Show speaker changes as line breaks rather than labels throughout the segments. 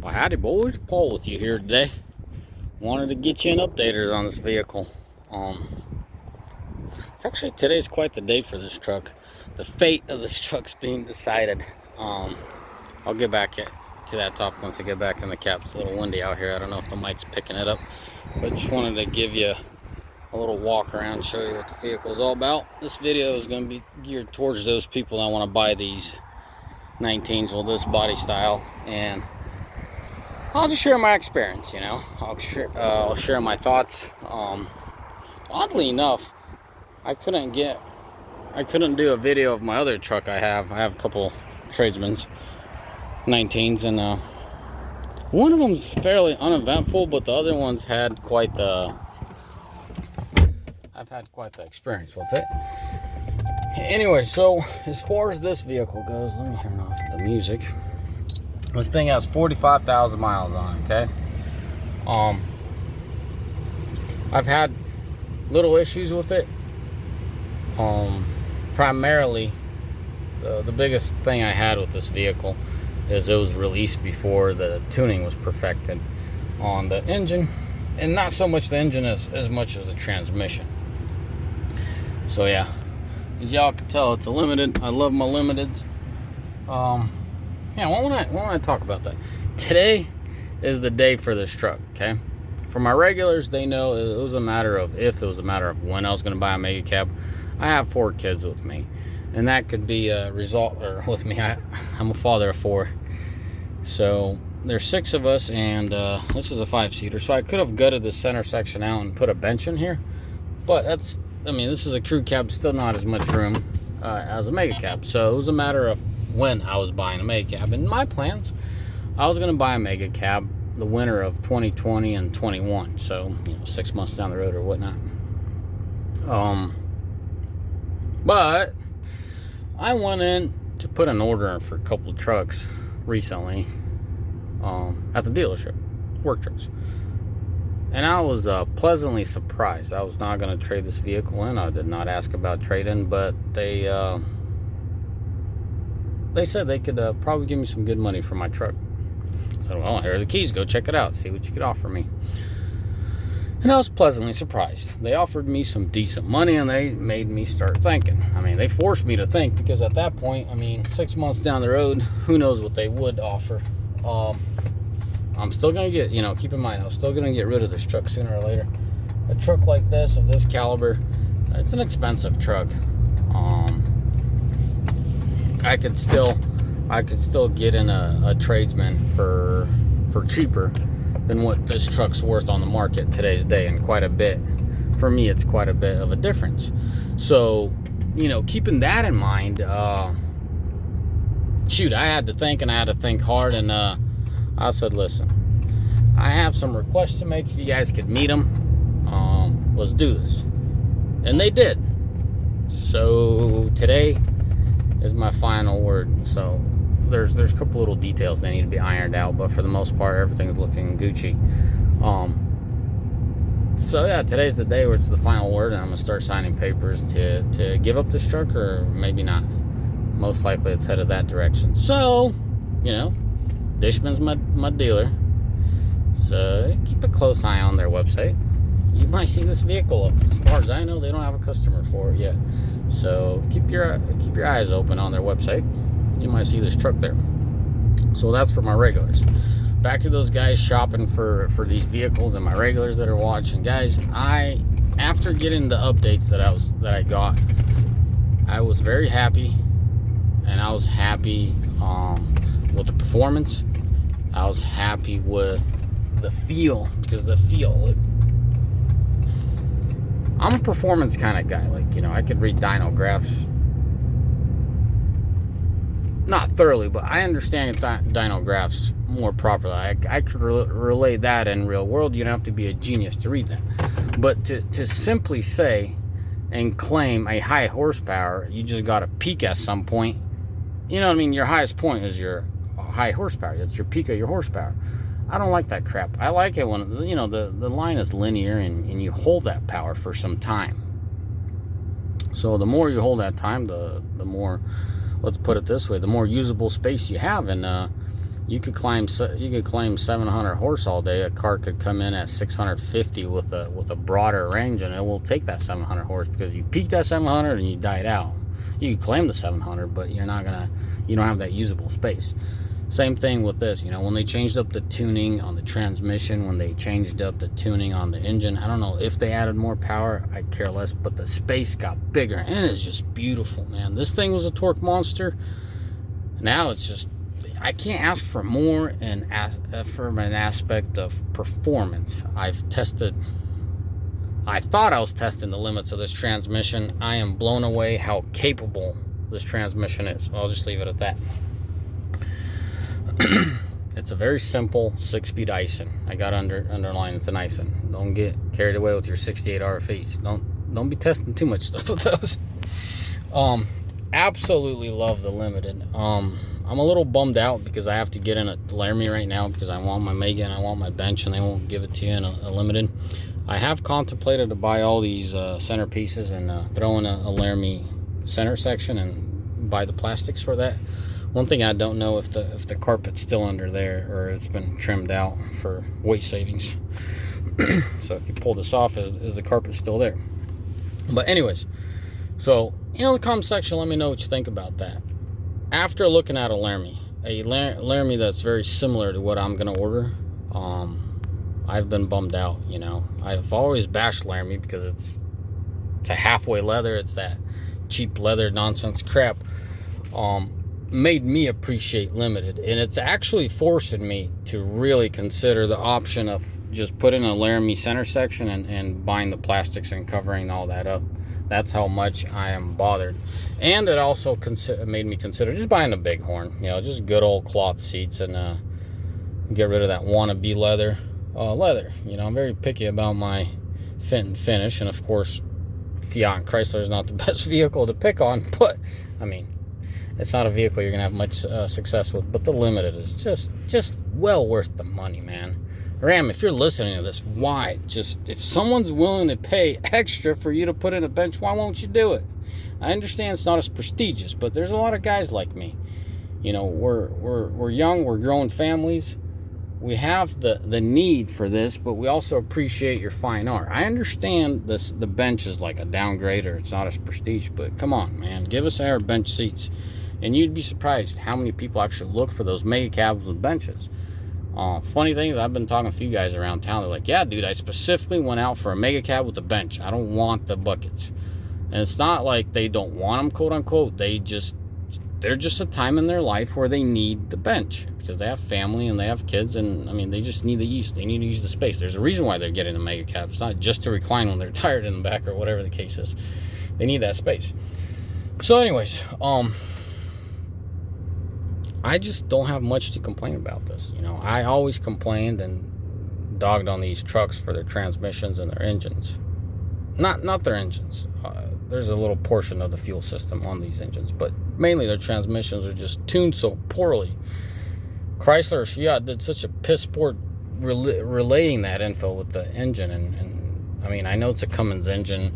Well, howdy boys, Paul with you here today. Wanted to get you an updaters on this vehicle. It's actually today's quite the day for this truck. The fate of this truck's being decided. I'll get back to that topic once I get back in the cab. It's a little windy out here. I don't know if the mic's picking it up, but just wanted to give you a little walk around, show you what the vehicle is all about. This video is going to be geared towards those people that want to buy these 19s with this body style, and I'll just share my experience. I'll share my thoughts. Oddly enough, I couldn't do a video of my other truck. I have a couple tradesmen's 19s, and one of them's fairly uneventful, but the other one's had quite the experience with it. Anyway, so as far as this vehicle goes, let me turn off the music. This thing has 45,000 miles on it, okay? I've had little issues with it. Primarily, the biggest thing I had with this vehicle is it was released before the tuning was perfected on the engine, and not so much the engine as much as the transmission. So yeah, as y'all can tell, it's a limited. I love my limiteds. Yeah, why don't I talk about that? Today is the day for this truck, okay? For my regulars, they know it was a matter of if, it was a matter of when I was going to buy a mega cab. I have 4 kids with me, and that could be a result, or with me, I'm a father of 4. So there's 6 of us, and this is a 5-seater. So I could have gutted the center section out and put a bench in here, but this is a crew cab, still not as much room as a mega cab. So it was a matter of when I was buying a mega cab. In my plans, I was going to buy a mega cab the winter of 2020 and 21, so 6 months down the road or whatnot. But I went in to put an order in for a couple of trucks recently at the dealership, work trucks, and I was pleasantly surprised. I was not going to trade this vehicle in. I did not ask about trade-in, but they said they could probably give me some good money for my truck. I said, well, here are the keys. Go check it out. See what you could offer me. And I was pleasantly surprised. They offered me some decent money, and they made me start thinking. They forced me to think, because at that point, 6 months down the road, who knows what they would offer. I'm still going to get, keep in mind, I was still going to get rid of this truck sooner or later. A truck like this, of this caliber, it's an expensive truck. I could still get in a tradesman for cheaper than what this truck's worth on the market today's day, and quite a bit. For me, it's quite a bit of a difference. So, keeping that in mind, I had to think, and I had to think hard, and I said, listen, I have some requests to make. If you guys could meet them, let's do this. And they did. So today is my final word. So there's a couple little details that need to be ironed out, but for the most part, everything's looking Gucci. So yeah, today's the day where it's the final word, and I'm gonna start signing papers to give up this truck, or maybe not. Most likely it's headed that direction. So, Dishman's my dealer, so keep a close eye on their website. You might see this vehicle up. As far as I know, they don't have a customer for it yet. So keep your eyes open on their website. You might see this truck there. So that's for my regulars. Back to those guys shopping for these vehicles, and my regulars that are watching. Guys, after getting the updates that I got, I was very happy, and I was happy with the performance. I was happy with the feel, because I'm a performance kind of guy. I could read dyno graphs. Not thoroughly, but I understand dyno graphs more properly. I could relay that in real world. You don't have to be a genius to read that. But to simply say and claim a high horsepower, you just got to peak at some point. Your highest point is your high horsepower. That's your peak of your horsepower. I don't like that crap. I like it when the line is linear, and you hold that power for some time. So the more you hold that time, the more, let's put it this way, the more usable space you have. And You could claim 700 horse all day. A car could come in at 650 with a broader range, and it will take that 700 horse because you peaked at 700 and you died out. You can claim the 700, but you don't have that usable space. Same thing with this. When they changed up the tuning on the transmission, when they changed up the tuning on the engine, I don't know if they added more power. I care less, but the space got bigger, and it's just beautiful, man. This thing was a torque monster. Now it's just, I can't ask for more from an aspect of performance. I thought I was testing the limits of this transmission. I am blown away how capable this transmission is. I'll just leave it at that. It's a very simple 6-speed Aisin. I got underlined it's an Aisin. Don't get carried away with your 68 RFEs. Don't be testing too much stuff with those. Absolutely love the limited. I'm a little bummed out because I have to get in a Laramie right now because I want my Mega and I want my bench, and they won't give it to you in a limited. I have contemplated to buy all these center pieces and throw in a Laramie center section and buy the plastics for that. One thing I don't know if the carpet's still under there or it's been trimmed out for weight savings. So if you pull this off, is the carpet still there? But anyways, so in the comment section, let me know what you think about that. After looking at a Laramie that's very similar to what I'm gonna order, I've been bummed out. I've always bashed Laramie because it's a halfway leather. It's that cheap leather nonsense crap. Made me appreciate limited, and it's actually forcing me to really consider the option of just putting a Laramie center section and buying the plastics and covering all that up. That's how much I am bothered. And it also made me consider just buying a Bighorn, just good old cloth seats, and get rid of that wannabe leather. I'm very picky about my fit and finish, and of course Fiat and Chrysler is not the best vehicle to pick on, but I mean, it's not a vehicle you're gonna have much success with. But the limited is just well worth the money, man. Ram, if you're listening to this, why? If someone's willing to pay extra for you to put in a bench, why won't you do it? I understand it's not as prestigious, but there's a lot of guys like me. We're young, we're growing families. We have the need for this, but we also appreciate your fine art. I understand the bench is like a downgrade or it's not as prestige, but come on, man, give us our bench seats. And you'd be surprised how many people actually look for those mega cabs with benches. Funny thing is, I've been talking to a few guys around town. They're like, yeah, dude, I specifically went out for a mega cab with a bench. I don't want the buckets. And it's not like they don't want them, quote unquote. They're just a time in their life where they need the bench because they have family and they have kids, and I mean, they just need the use. They need to use the space. There's a reason why they're getting a mega cab. It's not just to recline when they're tired in the back or whatever the case is. They need that space. So anyways, I just don't have much to complain about this. I always complained and dogged on these trucks for their transmissions and their engines. Not their engines. There's a little portion of the fuel system on these engines, but mainly their transmissions are just tuned so poorly. Chrysler or Fiat did such a piss poor relaying that info with the engine, and I mean, I know it's a Cummins engine.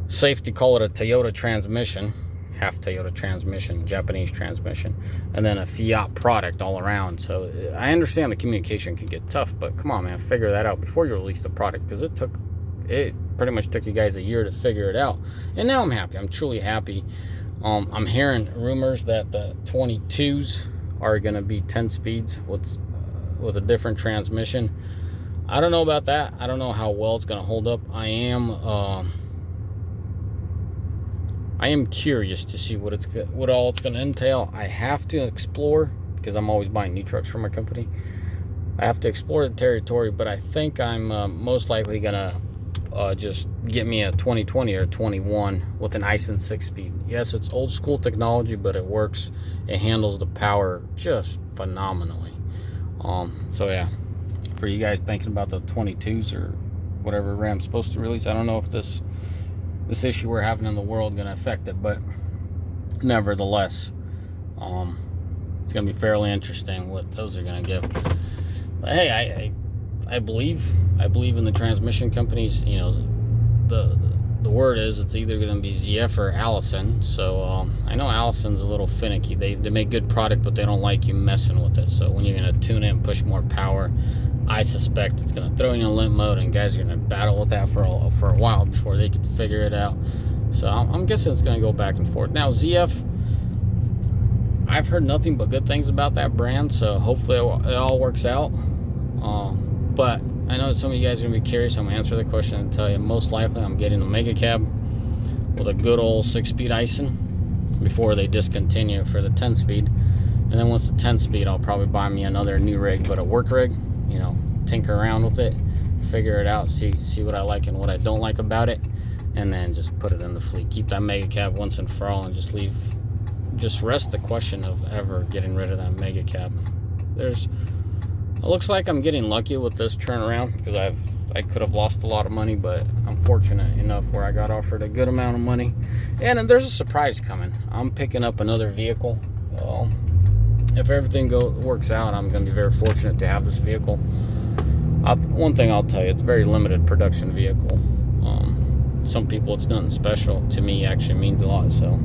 Safety call it a Toyota transmission. Half Toyota transmission, Japanese transmission, and then a Fiat product all around. So I understand the communication can get tough, but come on, man, figure that out before you release the product, because it pretty much took you guys a year to figure it out. And now I'm happy. I'm truly happy. I'm hearing rumors that the 22s are going to be 10 speeds with a different transmission. I don't know about that. I don't know how well it's going to hold up. I am curious to see what all it's going to entail. I have to explore, because I'm always buying new trucks for my company. I have to explore the territory, but I think I'm most likely going to just get me a 2020 or 21 with an Aisin 6-speed. Yes, it's old school technology, but it works. It handles the power just phenomenally. So yeah, for you guys thinking about the 22s or whatever Ram's supposed to release, I don't know if this issue we're having in the world going to affect it, but nevertheless, it's going to be fairly interesting what those are going to give. But hey, I believe in the transmission companies. The the word is it's either going to be ZF or Aisin. So I know Allison's a little finicky. They make good product, but they don't like you messing with it. So when you're going to tune it and push more power, I suspect it's going to throw you in limp mode, and guys are going to battle with that for a while before they can figure it out. So I'm guessing it's going to go back and forth. Now ZF, I've heard nothing but good things about that brand, so hopefully it all works out. But I know some of you guys are going to be curious. I'm going to answer the question and tell you most likely I'm getting a mega cab with a good old 6-speed Aisin before they discontinue for the 10-speed. And then once the 10-speed, I'll probably buy me another new rig, but a work rig, you know, tinker around with it, figure it out, see what I like and what I don't like about it, and then just put it in the fleet. Keep that mega cab once and for all, and just rest the question of ever getting rid of that mega cab. It looks like I'm getting lucky with this turnaround, because I could have lost a lot of money, but I'm fortunate enough where I got offered a good amount of money. And then there's a surprise coming. I'm picking up another vehicle. If everything works out, I'm going to be very fortunate to have this vehicle. One thing I'll tell you, it's a very limited production vehicle. Some people, it's nothing special. To me, it actually means a lot, so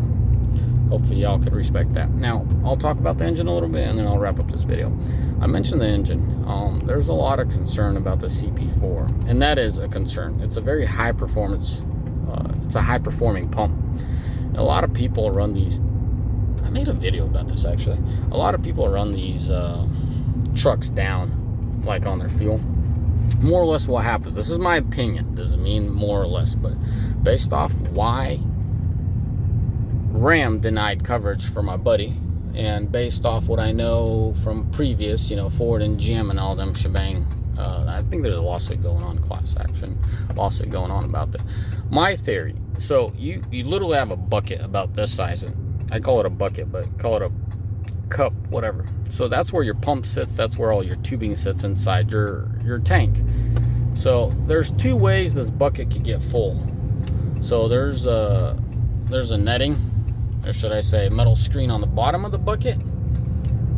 hopefully y'all could respect that. Now, I'll talk about the engine a little bit, and then I'll wrap up this video. I mentioned the engine. There's a lot of concern about the CP4, and that is a concern. It's a very high performance, it's a high performing pump. And a lot of people run these, I made a video about this actually. A lot of people run these trucks down, like on their fuel. More or less what happens, this is my opinion, doesn't mean more or less, but based off why Ram denied coverage for my buddy, and based off what I know from previous, you know, Ford and GM and all them shebang, I think there's a lawsuit going on, class action lawsuit going on about that. My theory, so you literally have a bucket about this size. I call it a bucket, but call it a cup, whatever. So that's where your pump sits, that's where all your tubing sits inside your tank. So there's two ways this bucket could get full. So there's a netting, or should I say metal screen on the bottom of the bucket,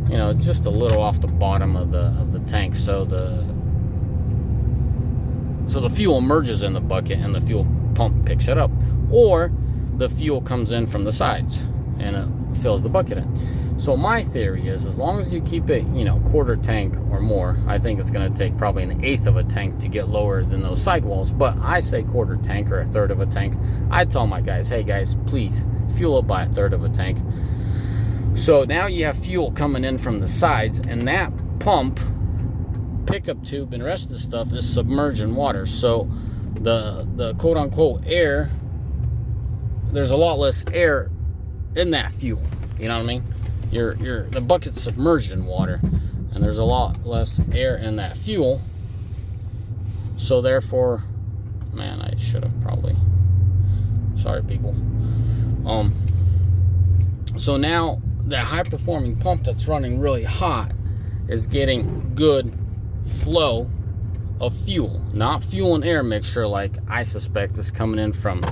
you know, just a little off the bottom of the tank, so the fuel merges in the bucket and the fuel pump picks it up, or the fuel comes in from the sides and it fills the bucket in. So my theory is, as long as you keep it, you know, quarter tank or more, I think it's going to take probably an eighth of a tank to get lower than those sidewalls, but I say quarter tank or a third of a tank. I tell my guys, hey guys, please fuel up by a third of a tank. So now you have fuel coming in from the sides, and that pump, pickup tube, and the rest of the stuff is submerged in water. So the quote-unquote air, there's a lot less air in that fuel. You know what I mean? The bucket's submerged in water, and there's a lot less air in that fuel. So therefore, man, I should have probably, sorry people. So now that high performing pump that's running really hot is getting good flow of fuel, not fuel and air mixture like I suspect is coming in from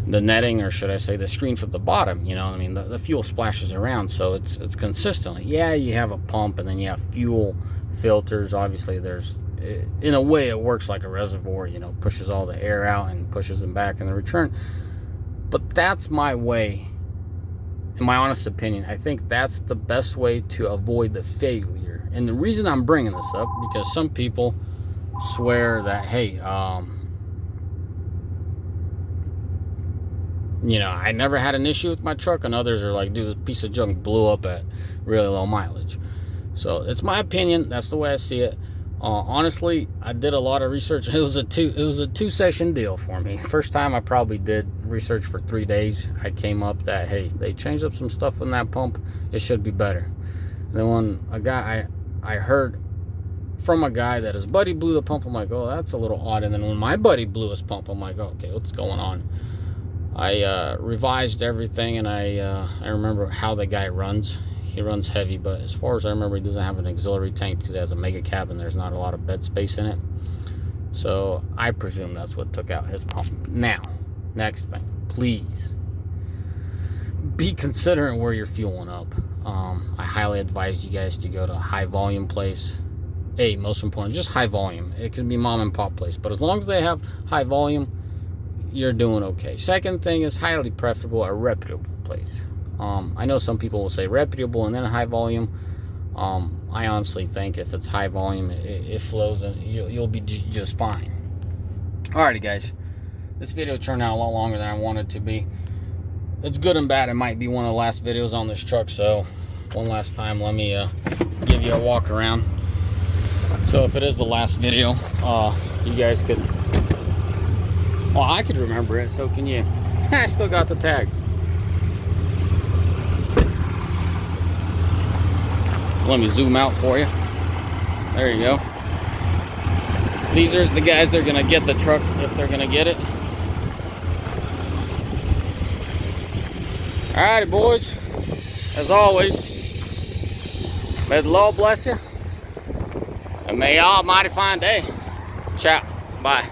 the netting, or should I say the screen from the bottom. You know what I mean? The fuel splashes around, so it's consistently. Yeah, you have a pump, and then you have fuel filters. Obviously, in a way it works like a reservoir, you know, pushes all the air out and pushes them back in the return. But that's my way, in my honest opinion. I think that's the best way to avoid the failure. And the reason I'm bringing this up, because some people swear that, hey, you know, I never had an issue with my truck, and others are like, dude, this piece of junk blew up at really low mileage. So it's my opinion. That's the way I see it. Honestly, I did a lot of research. It was a two-session deal for me. First time I probably did research for 3 days. I came up that, hey, they changed up some stuff in that pump. It should be better. And then when I heard from a guy that his buddy blew the pump, I'm like, oh, that's a little odd. And then when my buddy blew his pump, I'm like, oh, okay, what's going on? I revised everything, and I remember how the guy runs. He runs heavy, but as far as I remember, he doesn't have an auxiliary tank because he has a mega cab and there's not a lot of bed space in it. So I presume that's what took out his pump. Now, next thing, please be considerate where you're fueling up. I highly advise you guys to go to a high volume place. Most important, just high volume. It can be mom and pop place, but as long as they have high volume, you're doing okay. Second thing is highly preferable a reputable place. I know some people will say reputable and then high volume. I honestly think if it's high volume, it flows and you'll be just fine. Alrighty, guys. This video turned out a lot longer than I wanted it to be. It's good and bad. It might be one of the last videos on this truck, so one last time, let me give you a walk around. So if it is the last video, you guys could, well, I could remember it, so can you. I still got the tag. Let me zoom out for you. There you go. These are the guys that are gonna get the truck if they're gonna get it. Alrighty, boys. As always, may the Lord bless you, and may you all have a mighty fine day. Ciao. Bye.